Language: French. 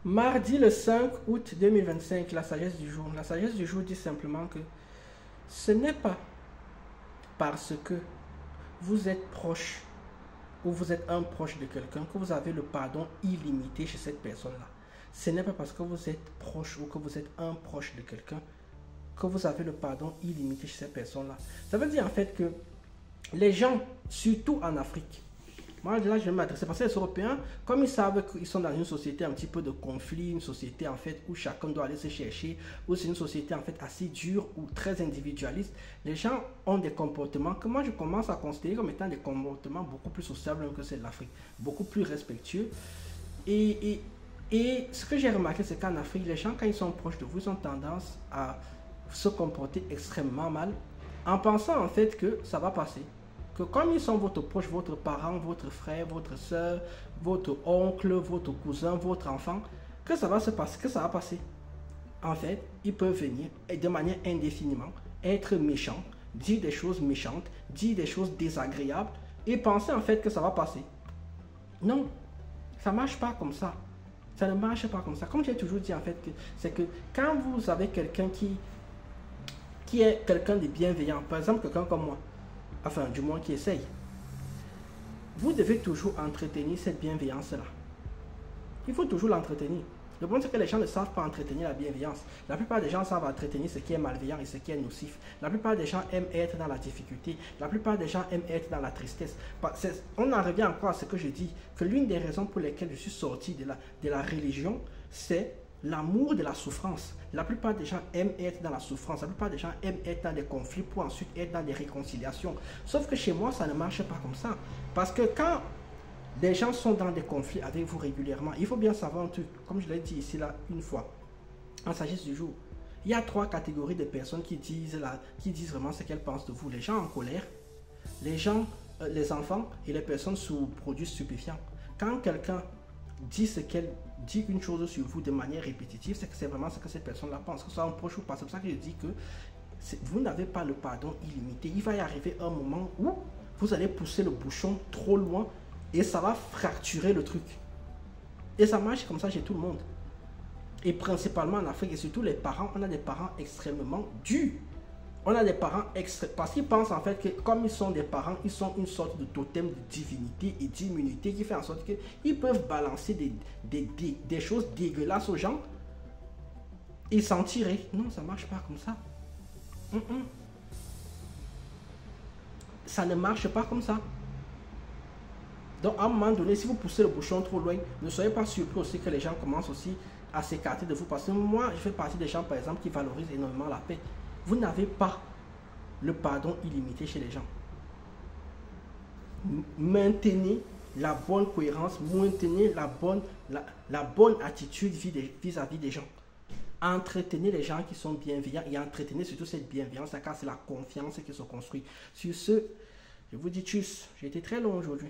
Mardi le 5 août 2025, la sagesse du jour. La sagesse du jour dit simplement que ce n'est pas parce que vous êtes proche ou vous êtes un proche de quelqu'un que vous avez le pardon illimité chez cette personne-là. Ce n'est pas parce que vous êtes proche ou que vous êtes un proche de quelqu'un que vous avez le pardon illimité chez cette personne-là. Ça veut dire en fait que les gens, surtout en Afrique, moi là je vais m'adresser parce que les Européens, comme ils savent qu'ils sont dans une société un petit peu de conflit, une société en fait où chacun doit aller se chercher, où c'est une société en fait assez dure ou très individualiste, les gens ont des comportements que moi je commence à considérer comme étant des comportements beaucoup plus sociables que ceux de l'Afrique, beaucoup plus respectueux. Et ce que j'ai remarqué, c'est qu'en Afrique, les gens quand ils sont proches de vous, ils ont tendance à se comporter extrêmement mal en pensant en fait que ça va passer. Que comme ils sont votre proche, votre parent, votre frère, votre soeur, votre oncle, votre cousin, votre enfant, que ça va se passer, que ça va passer. En fait, ils peuvent venir et de manière indéfiniment être méchants, dire des choses méchantes, dire des choses désagréables et penser en fait que ça va passer. Non, ça ne marche pas comme ça. Ça ne marche pas comme ça. Comme j'ai toujours dit en fait, c'est que quand vous avez quelqu'un qui est quelqu'un de bienveillant, par exemple quelqu'un comme moi, enfin du moins qui essaye, vous devez toujours entretenir cette bienveillance-là. Il faut toujours l'entretenir. Le problème c'est que les gens ne savent pas entretenir la bienveillance. La plupart des gens savent entretenir ce qui est malveillant et ce qui est nocif. La plupart des gens aiment être dans la difficulté. La plupart des gens aiment être dans la tristesse. On en revient encore à ce que je dis, que l'une des raisons pour lesquelles je suis sorti de la religion, c'est l'amour de la souffrance. La plupart des gens aiment être dans la souffrance. La plupart des gens aiment être dans des conflits pour ensuite être dans des réconciliations. Sauf que chez moi, ça ne marche pas comme ça. Parce que quand les gens sont dans des conflits avec vous régulièrement, il faut bien savoir un truc, comme je l'ai dit ici là une fois, en sagesse du jour. Il y a 3 catégories de personnes qui disent vraiment ce qu'elles pensent de vous. Les gens en colère, les enfants et les personnes sous produits stupéfiants. Quand quelqu'un dit une chose sur vous de manière répétitive, c'est que c'est vraiment ce que cette personne-là pense, que ce soit un proche ou pas. C'est pour ça que je dis que vous n'avez pas le pardon illimité. Il va y arriver un moment où vous allez pousser le bouchon trop loin et ça va fracturer le truc. Et ça marche comme ça chez tout le monde. Et principalement en Afrique, et surtout les parents, on a des parents extrêmement durs. On a des parents parce qu'ils pensent en fait que comme ils sont des parents, ils sont une sorte de totem de divinité et d'immunité qui fait en sorte qu'ils peuvent balancer des choses dégueulasses aux gens et s'en tirer. Non, ça ne marche pas comme ça. Ça ne marche pas comme ça. Donc à un moment donné, si vous poussez le bouchon trop loin, ne soyez pas surpris aussi que les gens commencent aussi à s'écarter de vous. Parce que moi, je fais partie des gens par exemple qui valorisent énormément la paix. Vous n'avez pas le pardon illimité chez les gens. Maintenez la bonne cohérence, maintenez la bonne attitude vis-à-vis des gens. Entretenez les gens qui sont bienveillants et entretenez surtout cette bienveillance car c'est la confiance qui se construit. Sur ce, je vous dis tchuss. J'ai été très long aujourd'hui.